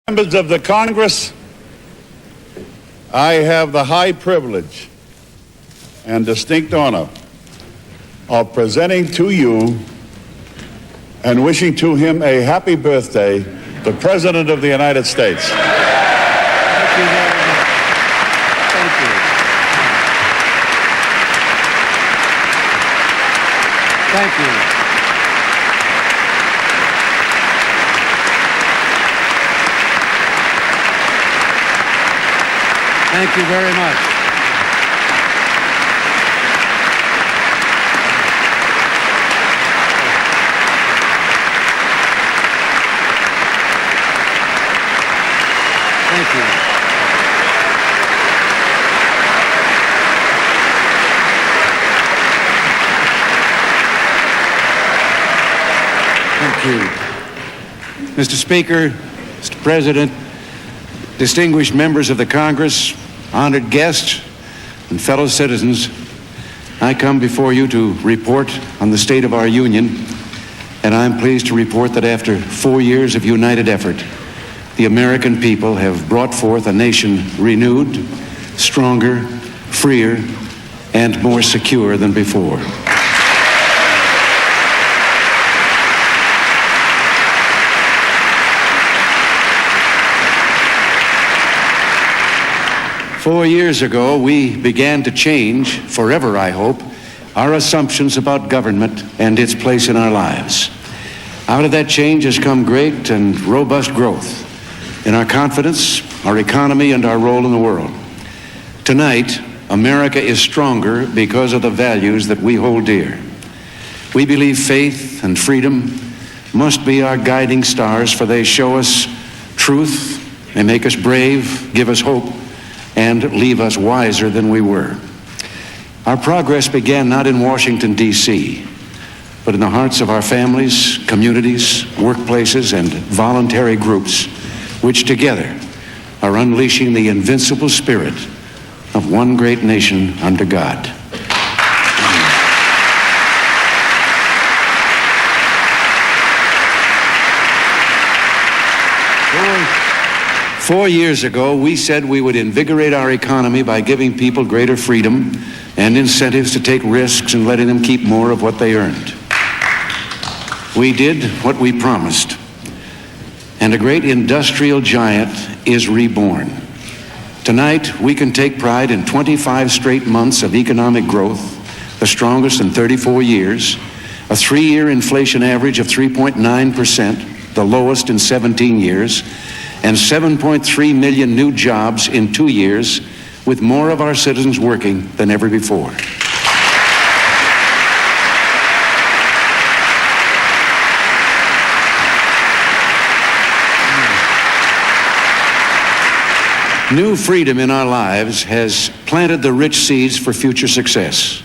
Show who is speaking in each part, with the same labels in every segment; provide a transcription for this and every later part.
Speaker 1: Members of the Congress, I have the high privilege and distinct honor of presenting to you and wishing to him a happy birthday, the President of the United States.
Speaker 2: Thank you very much. Thank you. Thank you. Thank you very much. Thank you. Thank you. Mr. Speaker, Mr. President, distinguished members of the Congress, honored guests, and fellow citizens, I come before you to report on the state of our union, and I'm pleased to report that after 4 years of united effort, the American people have brought forth a nation renewed, stronger, freer, and more secure than before. Four years ago, we began to change, forever I hope, our assumptions about government and its place in our lives. Out of that change has come great and robust growth in our confidence, our economy, and our role in the world. Tonight, America is stronger because of the values that we hold dear. We believe faith and freedom must be our guiding stars, for they show us truth, they make us brave, give us hope, and leave us wiser than we were. Our progress began not in Washington, D.C., but in the hearts of our families, communities, workplaces, and voluntary groups, which together are unleashing the invincible spirit of one great nation under God. Four years ago, we said we would invigorate our economy by giving people greater freedom and incentives to take risks and letting them keep more of what they earned. We did what we promised, and a great industrial giant is reborn. Tonight, we can take pride in 25 straight months of economic growth, the strongest in 34 years, a 3-year inflation average of 3.9%, the lowest in 17 years, and 7.3 million new jobs in 2 years, with more of our citizens working than ever before. New freedom in our lives has planted the rich seeds for future success.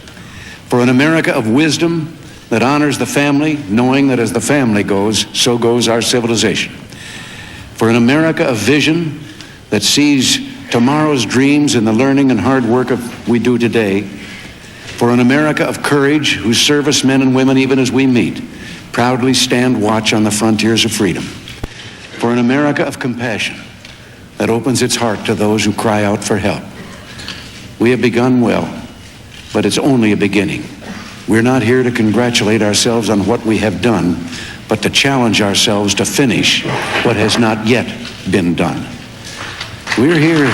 Speaker 2: For an America of wisdom that honors the family, knowing that as the family goes, so goes our civilization. For an America of vision that sees tomorrow's dreams in the learning and hard work we do today. For an America of courage whose servicemen and women, even as we meet, proudly stand watch on the frontiers of freedom. For an America of compassion that opens its heart to those who cry out for help. We have begun well, but it's only a beginning. We're not here to congratulate ourselves on what we have done, but to challenge ourselves to finish what has not yet been done. We're here.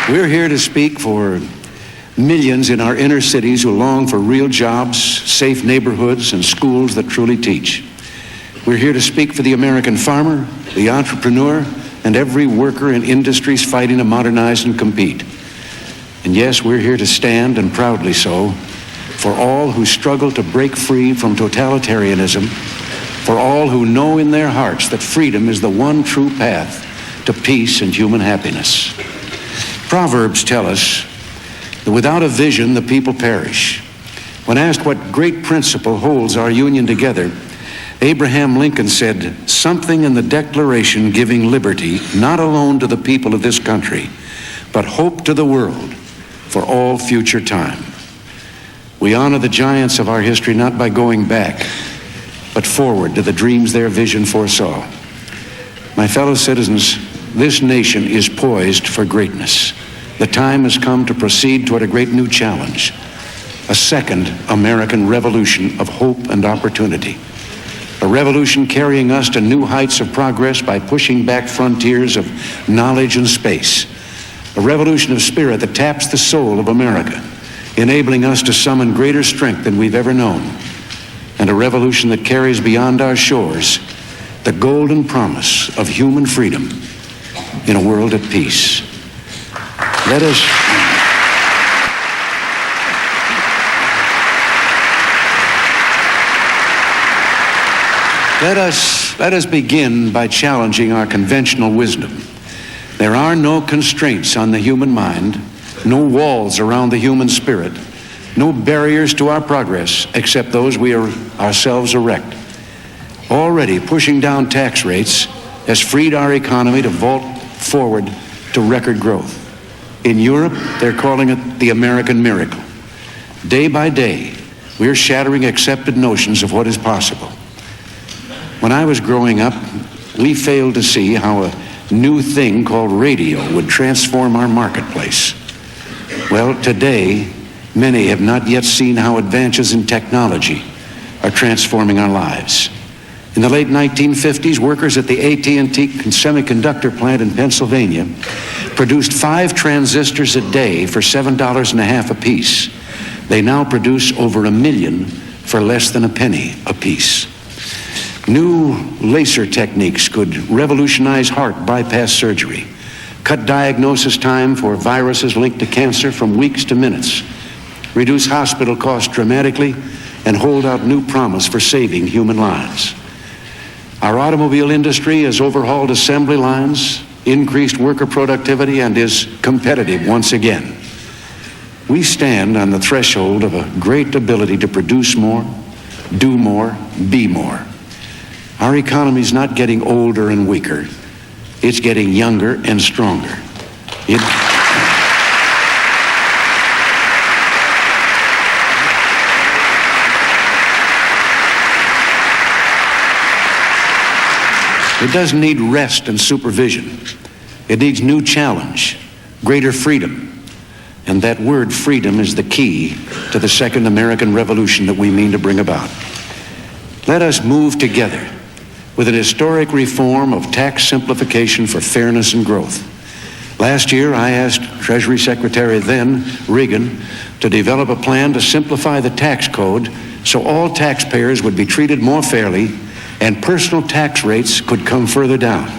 Speaker 2: We're here to speak for millions in our inner cities who long for real jobs, safe neighborhoods, and schools that truly teach. We're here to speak for the American farmer, the entrepreneur, and every worker in industries fighting to modernize and compete. And yes, we're here to stand, and proudly so, for all who struggle to break free from totalitarianism, for all who know in their hearts that freedom is the one true path to peace and human happiness. Proverbs tell us that without a vision, the people perish. When asked what great principle holds our union together, Abraham Lincoln said, "Something in the Declaration giving liberty, not alone to the people of this country, but hope to the world for all future time." We honor the giants of our history not by going back, but forward to the dreams their vision foresaw. My fellow citizens, this nation is poised for greatness. The time has come to proceed toward a great new challenge, a second American revolution of hope and opportunity. A revolution carrying us to new heights of progress by pushing back frontiers of knowledge and space. A revolution of spirit that taps the soul of America, enabling us to summon greater strength than we've ever known. And a revolution that carries beyond our shores the golden promise of human freedom in a world at peace. Let us begin by challenging our conventional wisdom. There are no constraints on the human mind, no walls around the human spirit, no barriers to our progress except those we ourselves erect. Already pushing down tax rates has freed our economy to vault forward to record growth. In Europe, they're calling it the American miracle. Day by day, we're shattering accepted notions of what is possible. When I was growing up, we failed to see how a new thing called radio would transform our marketplace. Well, today, many have not yet seen how advances in technology are transforming our lives. In the late 1950s, workers at the AT&T semiconductor plant in Pennsylvania produced 5 transistors a day for $7.50 apiece. They now produce over 1 million for less than a penny apiece. New laser techniques could revolutionize heart bypass surgery, cut diagnosis time for viruses linked to cancer from weeks to minutes, reduce hospital costs dramatically, and hold out new promise for saving human lives. Our automobile industry has overhauled assembly lines, increased worker productivity, and is competitive once again. We stand on the threshold of a great ability to produce more, do more, be more. Our economy is not getting older and weaker. It's getting younger and stronger. It doesn't need rest and supervision. It needs new challenge, greater freedom. And that word freedom is the key to the second American Revolution that we mean to bring about. Let us move together with an historic reform of tax simplification for fairness and growth. Last year, I asked Treasury Secretary then, Reagan, to develop a plan to simplify the tax code so all taxpayers would be treated more fairly and personal tax rates could come further down.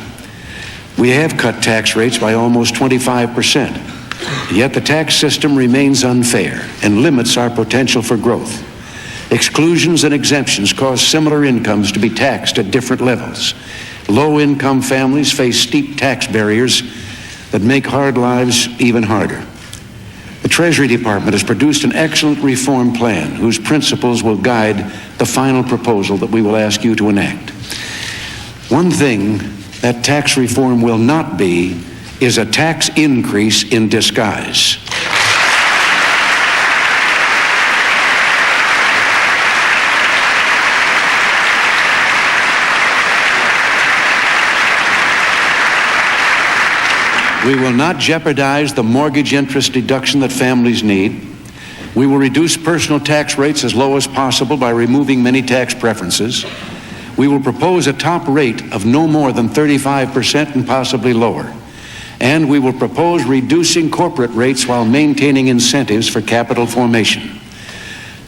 Speaker 2: We have cut tax rates by almost 25%, yet the tax system remains unfair and limits our potential for growth. Exclusions and exemptions cause similar incomes to be taxed at different levels. Low-income families face steep tax barriers that make hard lives even harder. The Treasury Department has produced an excellent reform plan whose principles will guide the final proposal that we will ask you to enact. One thing that tax reform will not be is a tax increase in disguise. We will not jeopardize the mortgage interest deduction that families need. We will reduce personal tax rates as low as possible by removing many tax preferences. We will propose a top rate of no more than 35% and possibly lower. And we will propose reducing corporate rates while maintaining incentives for capital formation.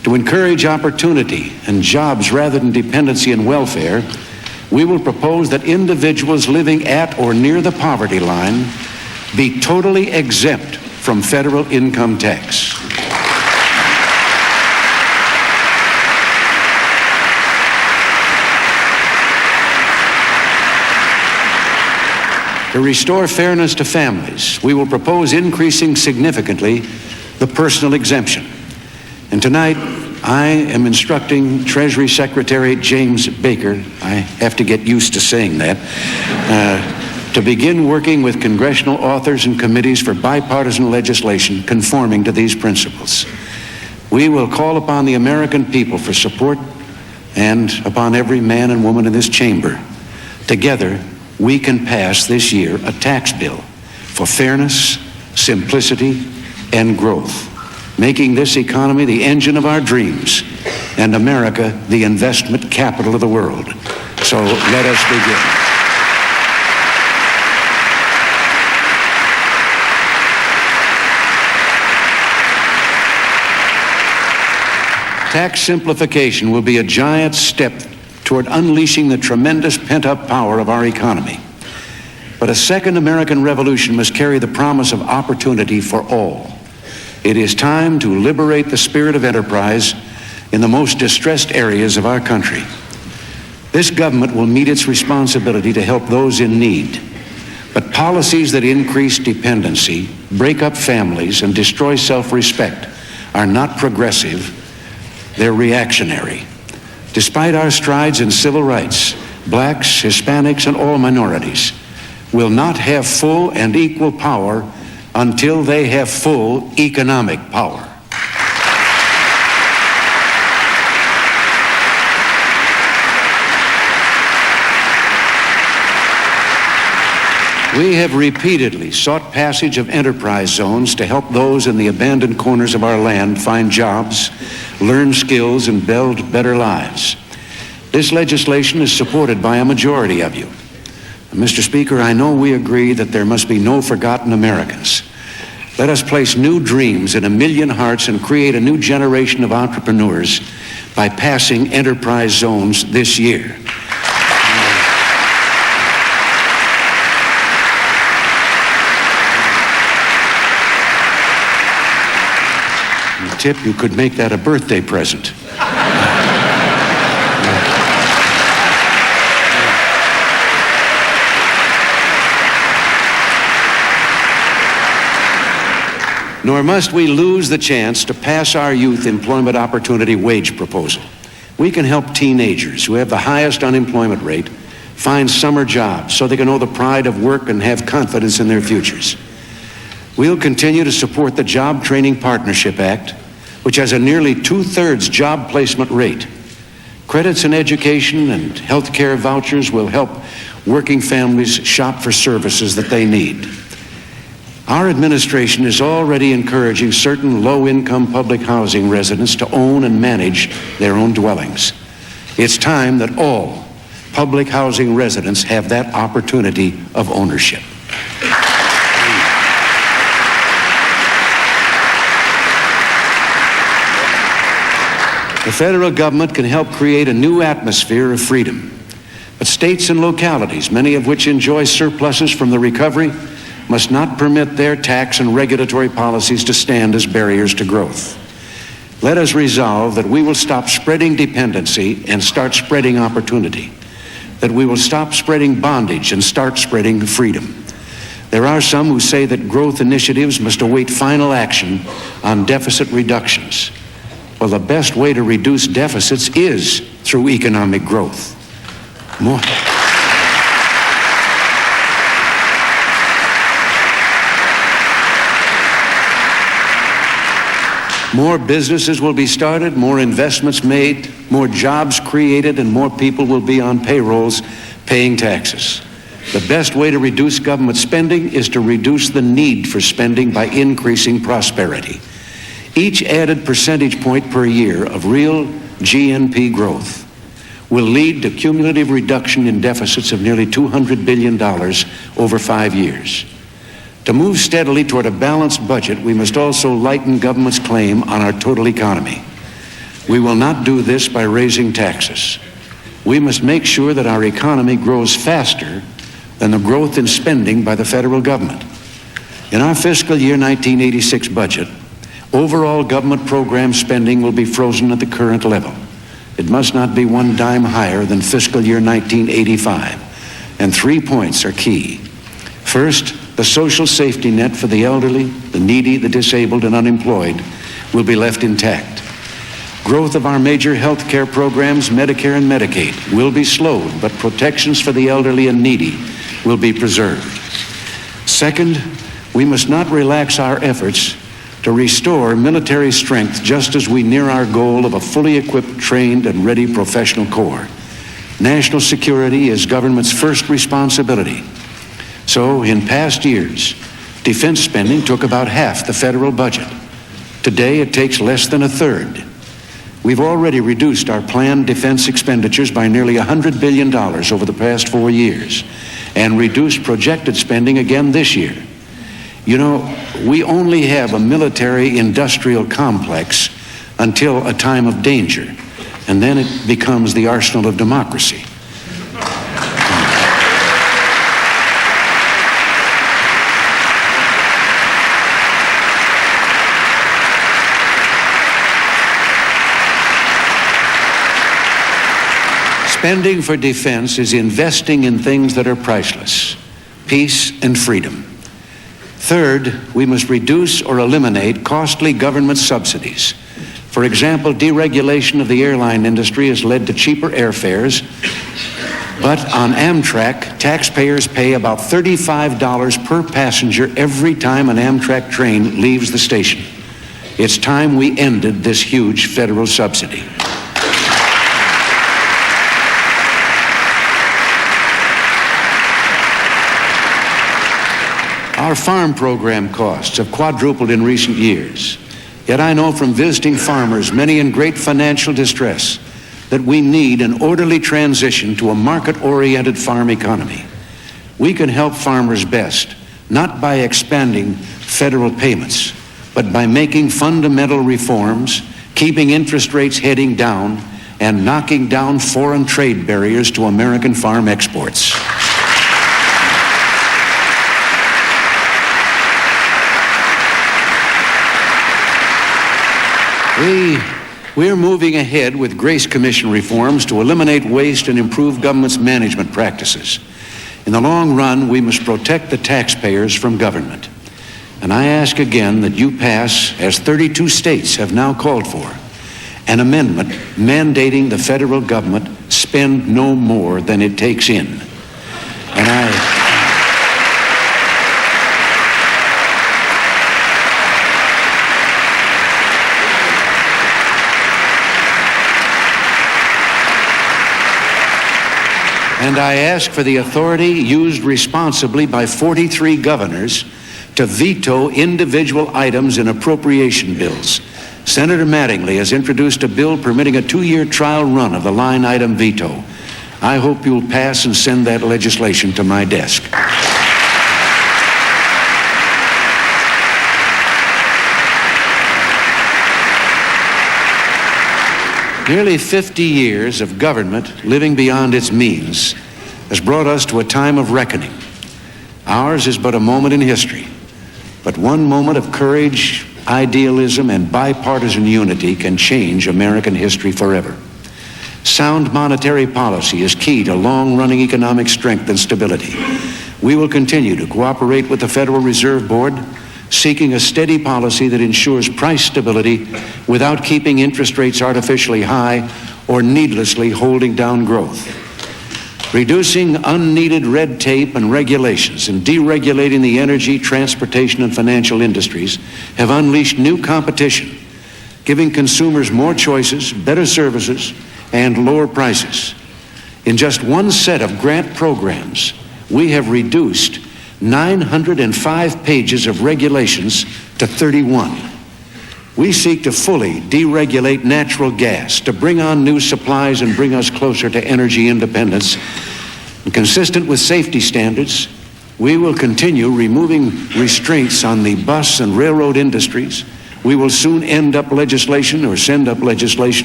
Speaker 2: To encourage opportunity and jobs rather than dependency and welfare, we will propose that individuals living at or near the poverty line be totally exempt from federal income tax. To restore fairness to families, we will propose increasing significantly the personal exemption. And tonight, I am instructing Treasury Secretary James Baker, I have to get used to saying that, to begin working with congressional authors and committees for bipartisan legislation conforming to these principles. We will call upon the American people for support and upon every man and woman in this chamber. Together, we can pass this year a tax bill for fairness, simplicity, and growth, making this economy the engine of our dreams and America the investment capital of the world. So let us begin. Tax simplification will be a giant step toward unleashing the tremendous pent-up power of our economy. But a second American Revolution must carry the promise of opportunity for all. It is time to liberate the spirit of enterprise in the most distressed areas of our country. This government will meet its responsibility to help those in need. But policies that increase dependency, break up families, and destroy self-respect are not progressive. They're reactionary. Despite our strides in civil rights, blacks, Hispanics, and all minorities will not have full and equal power until they have full economic power. We have repeatedly sought passage of enterprise zones to help those in the abandoned corners of our land find jobs, learn skills, and build better lives. This legislation is supported by a majority of you. Mr. Speaker, I know we agree that there must be no forgotten Americans. Let us place new dreams in a million hearts and create a new generation of entrepreneurs by passing enterprise zones this year. Tip, you could make that a birthday present. Nor must we lose the chance to pass our youth employment opportunity wage proposal. We can help teenagers who have the highest unemployment rate find summer jobs so they can know the pride of work and have confidence in their futures. We'll continue to support the Job Training Partnership Act, which has a nearly 2/3 job placement rate. Credits in education and health care vouchers will help working families shop for services that they need. Our administration is already encouraging certain low-income public housing residents to own and manage their own dwellings. It's time that all public housing residents have that opportunity of ownership. The federal government can help create a new atmosphere of freedom. But states and localities, many of which enjoy surpluses from the recovery, must not permit their tax and regulatory policies to stand as barriers to growth. Let us resolve that we will stop spreading dependency and start spreading opportunity, that we will stop spreading bondage and start spreading freedom. There are some who say that growth initiatives must await final action on deficit reductions. Well, the best way to reduce deficits is through economic growth. More businesses will be started, more investments made, more jobs created, and more people will be on payrolls paying taxes. The best way to reduce government spending is to reduce the need for spending by increasing prosperity. Each added percentage point per year of real GNP growth will lead to cumulative reduction in deficits of nearly $200 billion over 5 years. To move steadily toward a balanced budget, we must also lighten government's claim on our total economy. We will not do this by raising taxes. We must make sure that our economy grows faster than the growth in spending by the federal government. In our fiscal year 1986 budget, overall government program spending will be frozen at the current level. It must not be one dime higher than fiscal year 1985. And 3 points are key. First, the social safety net for the elderly, the needy, the disabled, and unemployed will be left intact. Growth of our major health care programs, Medicare and Medicaid, will be slowed, but protections for the elderly and needy will be preserved. Second, we must not relax our efforts to restore military strength just as we near our goal of a fully equipped, trained, and ready professional corps. National security is government's first responsibility. So, in past years, defense spending took about half the federal budget. Today, it takes less than a third. We've already reduced our planned defense expenditures by nearly $100 billion over the past 4 years, and reduced projected spending again this year. You know, we only have a military-industrial complex until a time of danger, and then it becomes the arsenal of democracy. Spending for defense is investing in things that are priceless: peace and freedom. Third, we must reduce or eliminate costly government subsidies. For example, deregulation of the airline industry has led to cheaper airfares, but on Amtrak, taxpayers pay about $35 per passenger every time an Amtrak train leaves the station. It's time we ended this huge federal subsidy. Our farm program costs have quadrupled in recent years. Yet I know from visiting farmers, many in great financial distress, that we need an orderly transition to a market-oriented farm economy. We can help farmers best, not by expanding federal payments, but by making fundamental reforms, keeping interest rates heading down, and knocking down foreign trade barriers to American farm exports. We're moving ahead with Grace Commission reforms to eliminate waste and improve government's management practices. In the long run, we must protect the taxpayers from government. And I ask again that you pass, as 32 states have now called for, an amendment mandating the federal government spend no more than it takes in. And I ask for the authority used responsibly by 43 governors to veto individual items in appropriation bills. Senator Mattingly has introduced a bill permitting a 2-year trial run of the line item veto. I hope you'll pass and send that legislation to my desk. Nearly 50 years of government living beyond its means has brought us to a time of reckoning. Ours is but a moment in history, but one moment of courage, idealism, and bipartisan unity can change American history forever. Sound monetary policy is key to long-running economic strength and stability. We will continue to cooperate with the Federal Reserve Board, seeking a steady policy that ensures price stability without keeping interest rates artificially high or needlessly holding down growth. Reducing unneeded red tape and regulations and deregulating the energy, transportation, and financial industries have unleashed new competition, giving consumers more choices, better services, and lower prices. In just one set of grant programs, we have reduced 905 pages of regulations to 31. We seek to fully deregulate natural gas, to bring on new supplies and bring us closer to energy independence. And consistent with safety standards, we will continue removing restraints on the bus and railroad industries. We will soon send up legislation,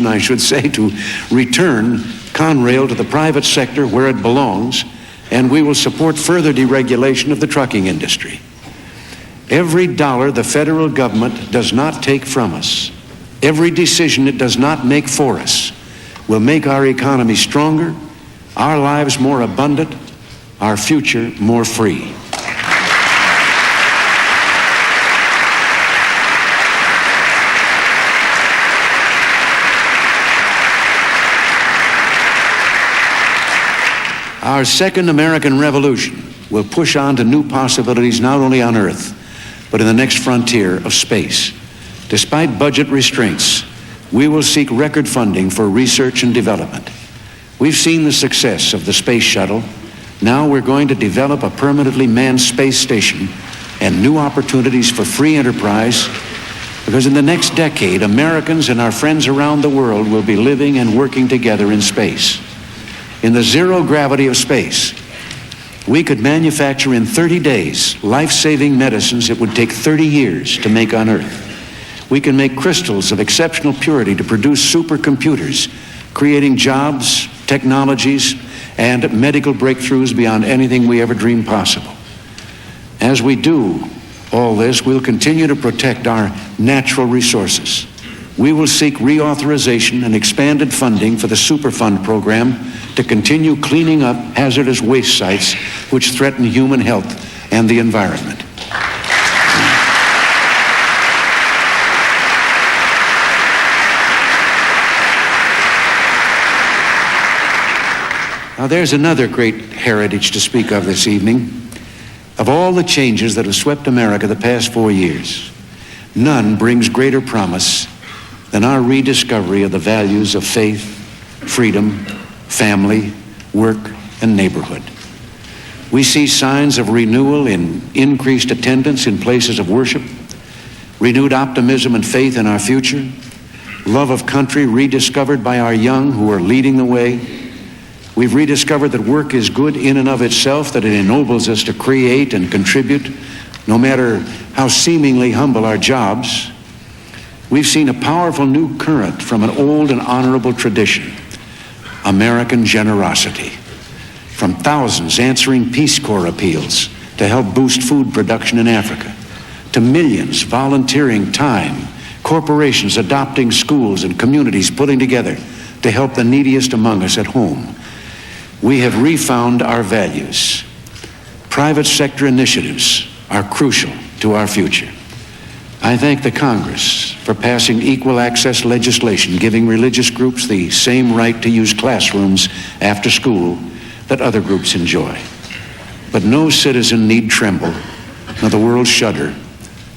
Speaker 2: I should say, to return Conrail to the private sector where it belongs, and we will support further deregulation of the trucking industry. Every dollar the federal government does not take from us, every decision it does not make for us, will make our economy stronger, our lives more abundant, our future more free. Our second American Revolution will push on to new possibilities not only on Earth, but in the next frontier of space. Despite budget restraints, we will seek record funding for research and development. We've seen the success of the space shuttle. Now we're going to develop a permanently manned space station and new opportunities for free enterprise, because in the next decade, Americans and our friends around the world will be living and working together in space. In the zero gravity of space, we could manufacture in 30 days life-saving medicines it would take 30 years to make on Earth. We can make crystals of exceptional purity to produce supercomputers, creating jobs, technologies, and medical breakthroughs beyond anything we ever dreamed possible. As we do all this, we'll continue to protect our natural resources. We will seek reauthorization and expanded funding for the Superfund program to continue cleaning up hazardous waste sites which threaten human health and the environment. Now, there's another great heritage to speak of this evening. Of all the changes that have swept America the past 4 years, none brings greater promise than our rediscovery of the values of faith, freedom, family, work, and neighborhood. We see signs of renewal in increased attendance in places of worship, renewed optimism and faith in our future, love of country rediscovered by our young who are leading the way. We've rediscovered that work is good in and of itself, that it ennobles us to create and contribute, no matter how seemingly humble our jobs. We've seen a powerful new current from an old and honorable tradition, American generosity, from thousands answering Peace Corps appeals to help boost food production in Africa, to millions volunteering time, corporations adopting schools and communities pulling together to help the neediest among us at home. We have refound our values. Private sector initiatives are crucial to our future. I thank the Congress for passing equal access legislation giving religious groups the same right to use classrooms after school that other groups enjoy. But no citizen need tremble, nor the world shudder,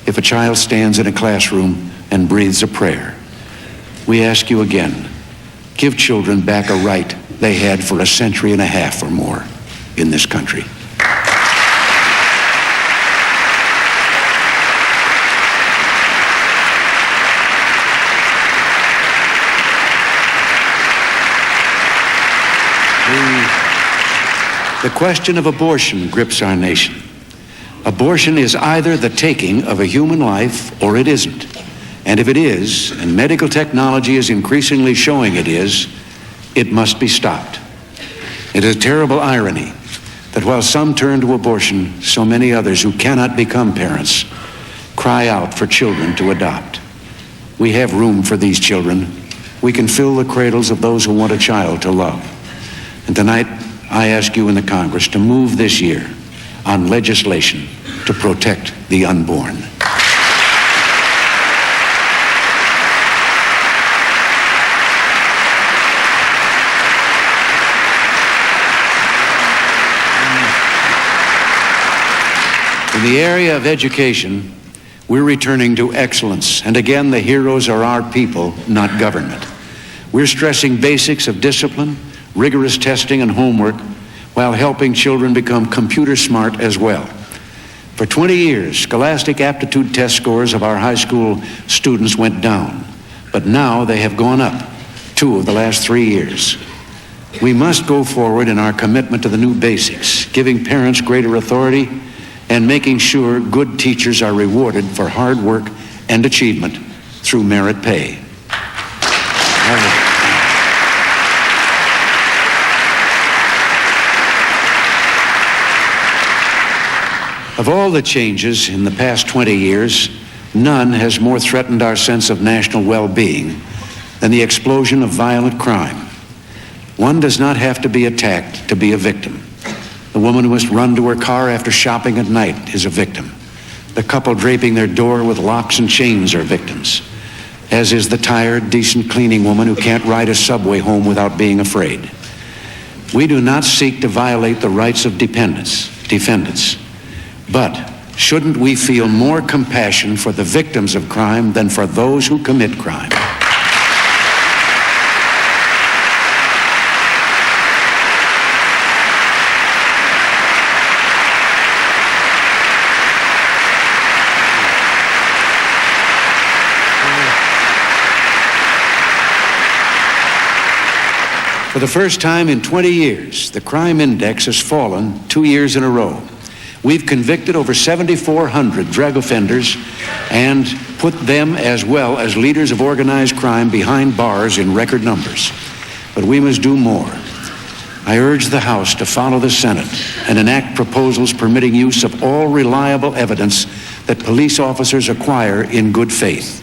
Speaker 2: if a child stands in a classroom and breathes a prayer. We ask you again, give children back a right they had for a century and a half or more in this country. The question of abortion grips our nation. Abortion is either the taking of a human life or it isn't. And if it is, and medical technology is increasingly showing it is, it must be stopped. It is a terrible irony that while some turn to abortion, so many others who cannot become parents cry out for children to adopt. We have room for these children. We can fill the cradles of those who want a child to love. And tonight, I ask you in the Congress to move this year on legislation to protect the unborn. In the area of education, we're returning to excellence. And again, the heroes are our people, not government. We're stressing basics of discipline, rigorous testing and homework, while helping children become computer smart as well. For 20 years, scholastic aptitude test scores of our high school students went down, but now they have gone up 2 of the last 3 years. We must go forward in our commitment to the new basics, giving parents greater authority and making sure good teachers are rewarded for hard work and achievement through merit pay. Of all the changes in the past 20 years, none has more threatened our sense of national well-being than the explosion of violent crime. One does not have to be attacked to be a victim. The woman who must run to her car after shopping at night is a victim. The couple draping their door with locks and chains are victims, as is the tired, decent cleaning woman who can't ride a subway home without being afraid. We do not seek to violate the rights of defendants, but shouldn't we feel more compassion for the victims of crime than for those who commit crime? For the first time in 20 years, the crime index has fallen 2 years in a row. We've convicted over 7,400 drug offenders and put them, as well as leaders of organized crime, behind bars in record numbers. But we must do more. I urge the House to follow the Senate and enact proposals permitting use of all reliable evidence that police officers acquire in good faith.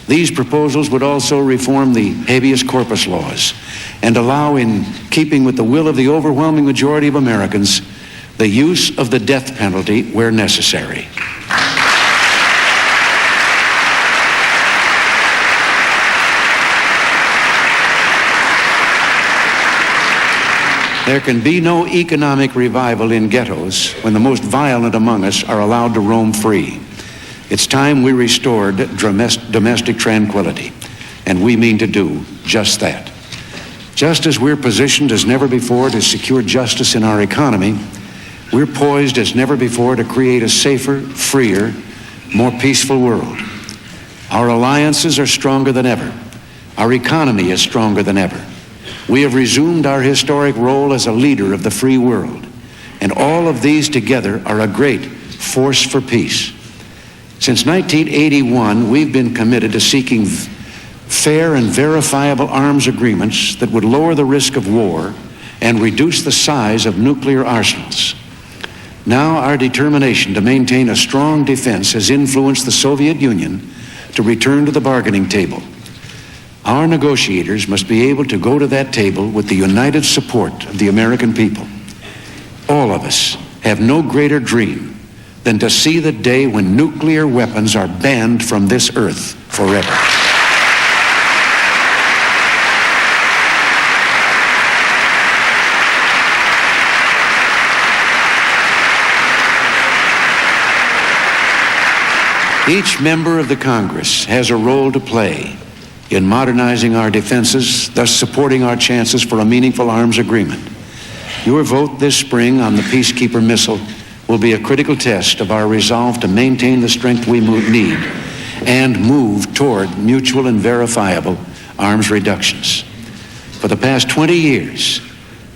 Speaker 2: These proposals would also reform the habeas corpus laws and allow, in keeping with the will of the overwhelming majority of Americans, the use of the death penalty where necessary. There can be no economic revival in ghettos when the most violent among us are allowed to roam free. It's time we restored domestic tranquility, and we mean to do just that. Just as we're positioned as never before to secure justice in our economy, we're poised as never before to create a safer, freer, more peaceful world. Our alliances are stronger than ever. Our economy is stronger than ever. We have resumed our historic role as a leader of the free world, and all of these together are a great force for peace. Since 1981, we've been committed to seeking fair and verifiable arms agreements that would lower the risk of war and reduce the size of nuclear arsenals. Now our determination to maintain a strong defense has influenced the Soviet Union to return to the bargaining table. Our negotiators must be able to go to that table with the united support of the American people. All of us have no greater dream than to see the day when nuclear weapons are banned from this earth forever. Each member of the Congress has a role to play in modernizing our defenses, thus supporting our chances for a meaningful arms agreement. Your vote this spring on the Peacekeeper missile will be a critical test of our resolve to maintain the strength we need and move toward mutual and verifiable arms reductions. For the past 20 years,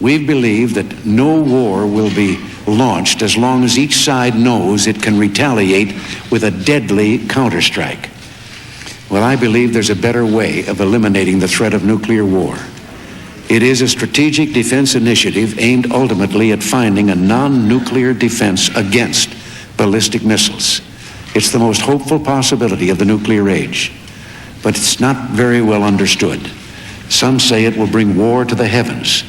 Speaker 2: we've believed that no war will be launched as long as each side knows it can retaliate with a deadly counterstrike. Well, I believe there's a better way of eliminating the threat of nuclear war. It is a strategic defense initiative aimed ultimately at finding a non-nuclear defense against ballistic missiles. It's the most hopeful possibility of the nuclear age, but it's not very well understood. Some say it will bring war to the heavens,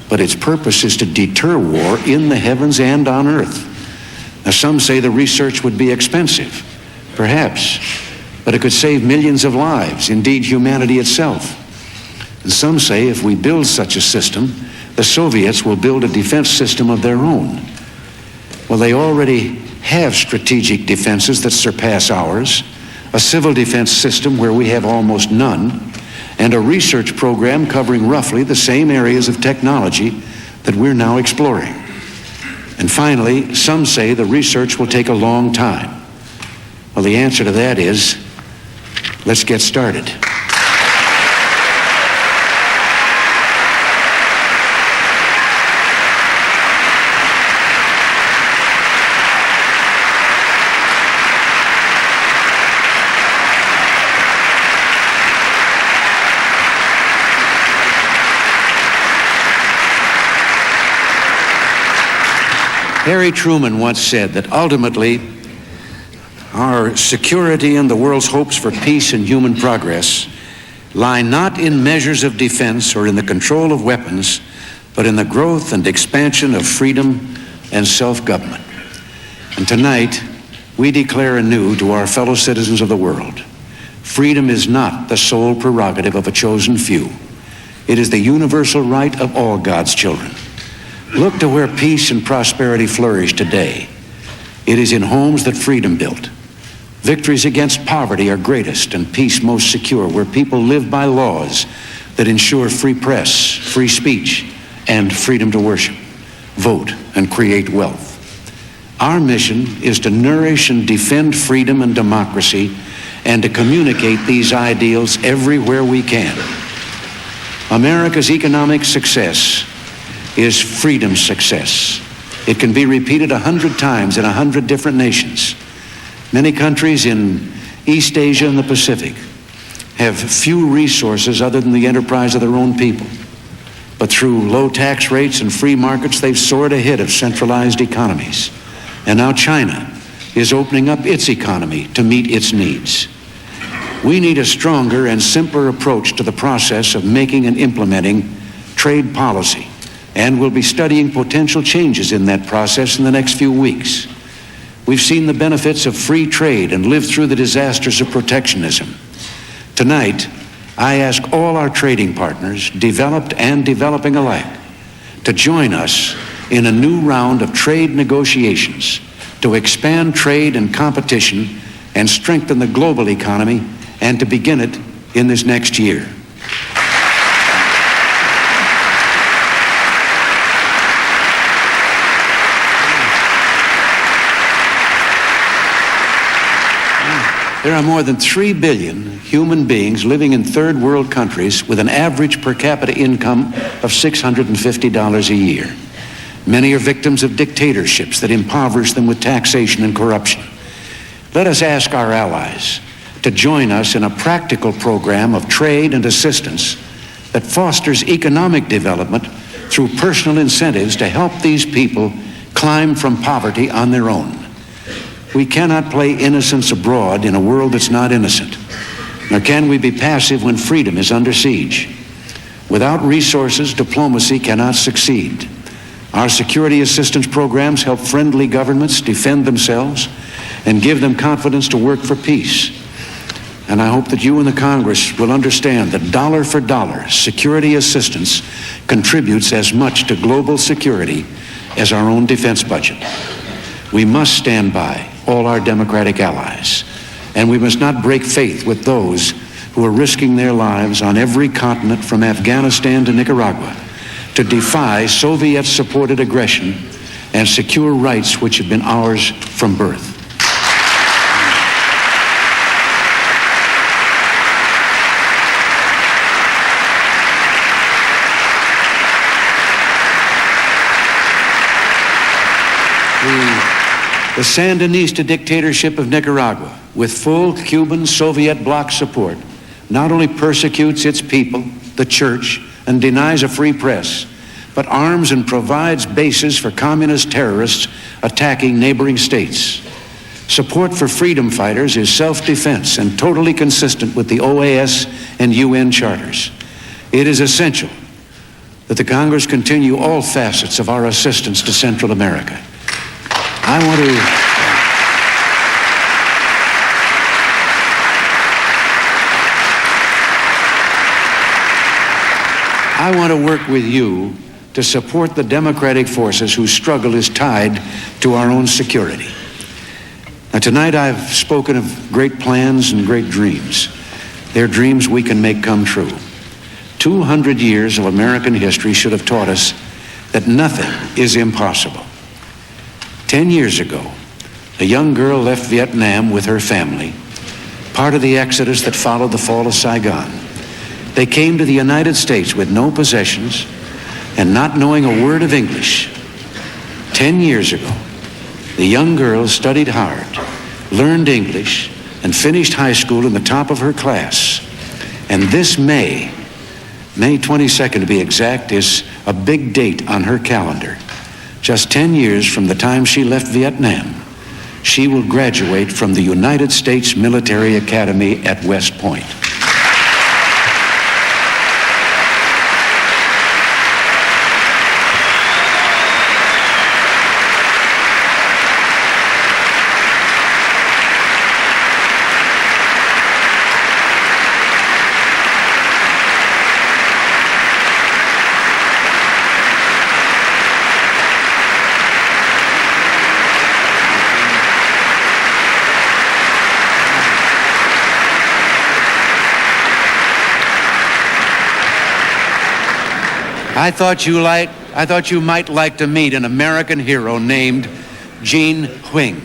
Speaker 2: but its purpose is to deter war in the heavens and on Earth. Now, some say the research would be expensive, perhaps, but it could save millions of lives, indeed humanity itself. And some say if we build such a system, the Soviets will build a defense system of their own. Well, they already have strategic defenses that surpass ours, a civil defense system where we have almost none, and a research program covering roughly the same areas of technology that we're now exploring. And finally, some say the research will take a long time. Well, the answer to that is, let's get started. Harry Truman once said that ultimately our security and the world's hopes for peace and human progress lie not in measures of defense or in the control of weapons, but in the growth and expansion of freedom and self-government. And tonight, we declare anew to our fellow citizens of the world, freedom is not the sole prerogative of a chosen few. It is the universal right of all God's children. Look to where peace and prosperity flourish today. It is in homes that freedom built. Victories against poverty are greatest and peace most secure, where people live by laws that ensure free press, free speech, and freedom to worship, vote, and create wealth. Our mission is to nourish and defend freedom and democracy and to communicate these ideals everywhere we can. America's economic success is freedom's success. It can be repeated 100 times in 100 different nations. Many countries in East Asia and the Pacific have few resources other than the enterprise of their own people. But through low tax rates and free markets, they've soared ahead of centralized economies. And now China is opening up its economy to meet its needs. We need a stronger and simpler approach to the process of making and implementing trade policy, and we'll be studying potential changes in that process in the next few weeks. We've seen the benefits of free trade and lived through the disasters of protectionism. Tonight, I ask all our trading partners, developed and developing alike, to join us in a new round of trade negotiations to expand trade and competition and strengthen the global economy, and to begin it in this next year. There are more than 3 billion human beings living in third world countries with an average per capita income of $650 a year. Many are victims of dictatorships that impoverish them with taxation and corruption. Let us ask our allies to join us in a practical program of trade and assistance that fosters economic development through personal incentives to help these people climb from poverty on their own. We cannot play innocence abroad in a world that's not innocent, nor can we be passive when freedom is under siege. Without resources, diplomacy cannot succeed. Our security assistance programs help friendly governments defend themselves and give them confidence to work for peace. And I hope that you and the Congress will understand that dollar for dollar, security assistance contributes as much to global security as our own defense budget. We must stand by all our democratic allies, and we must not break faith with those who are risking their lives on every continent from Afghanistan to Nicaragua to defy Soviet-supported aggression and secure rights which have been ours from birth. The Sandinista dictatorship of Nicaragua, with full Cuban Soviet bloc support, not only persecutes its people, the church, and denies a free press, but arms and provides bases for communist terrorists attacking neighboring states. Support for freedom fighters is self-defense and totally consistent with the OAS and UN charters. It is essential that the Congress continue all facets of our assistance to Central America. I want to work with you to support the democratic forces whose struggle is tied to our own security. Now, tonight I've spoken of great plans and great dreams. They're dreams we can make come true. 200 years of American history should have taught us that nothing is impossible. 10 years ago, a young girl left Vietnam with her family, part of the exodus that followed the fall of Saigon. They came to the United States with no possessions and not knowing a word of English. 10 years ago, the young girl studied hard, learned English, and finished high school in the top of her class. And this May 22nd to be exact, is a big date on her calendar. Just 10 years from the time she left Vietnam, she will graduate from the United States Military Academy at West Point. I thought you might like to meet an American hero named Jean Huing.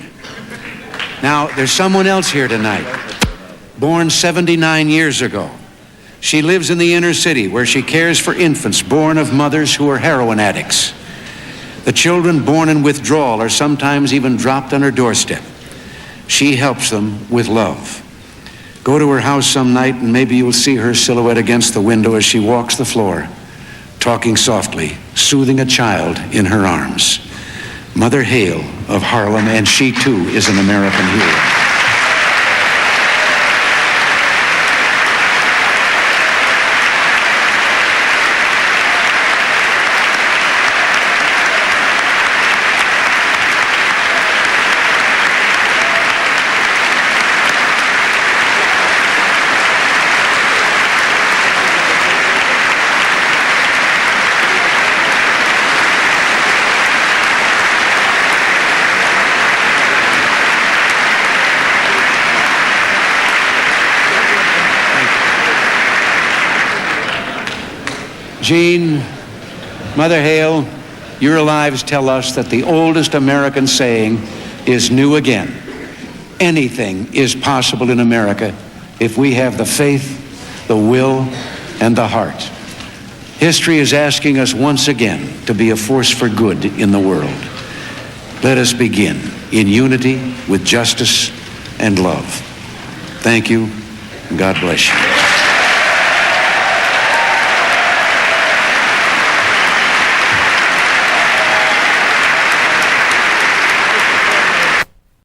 Speaker 2: Now, there's someone else here tonight, born 79 years ago. She lives in the inner city where she cares for infants born of mothers who are heroin addicts. The children born in withdrawal are sometimes even dropped on her doorstep. She helps them with love. Go to her house some night and maybe you'll see her silhouette against the window as she walks the floor, talking softly, soothing a child in her arms. Mother Hale of Harlem, and she too is an American hero. Jean, Mother Hale, your lives tell us that the oldest American saying is new again. Anything is possible in America if we have the faith, the will, and the heart. History is asking us once again to be a force for good in the world. Let us begin in unity with justice and love. Thank you, and God bless you.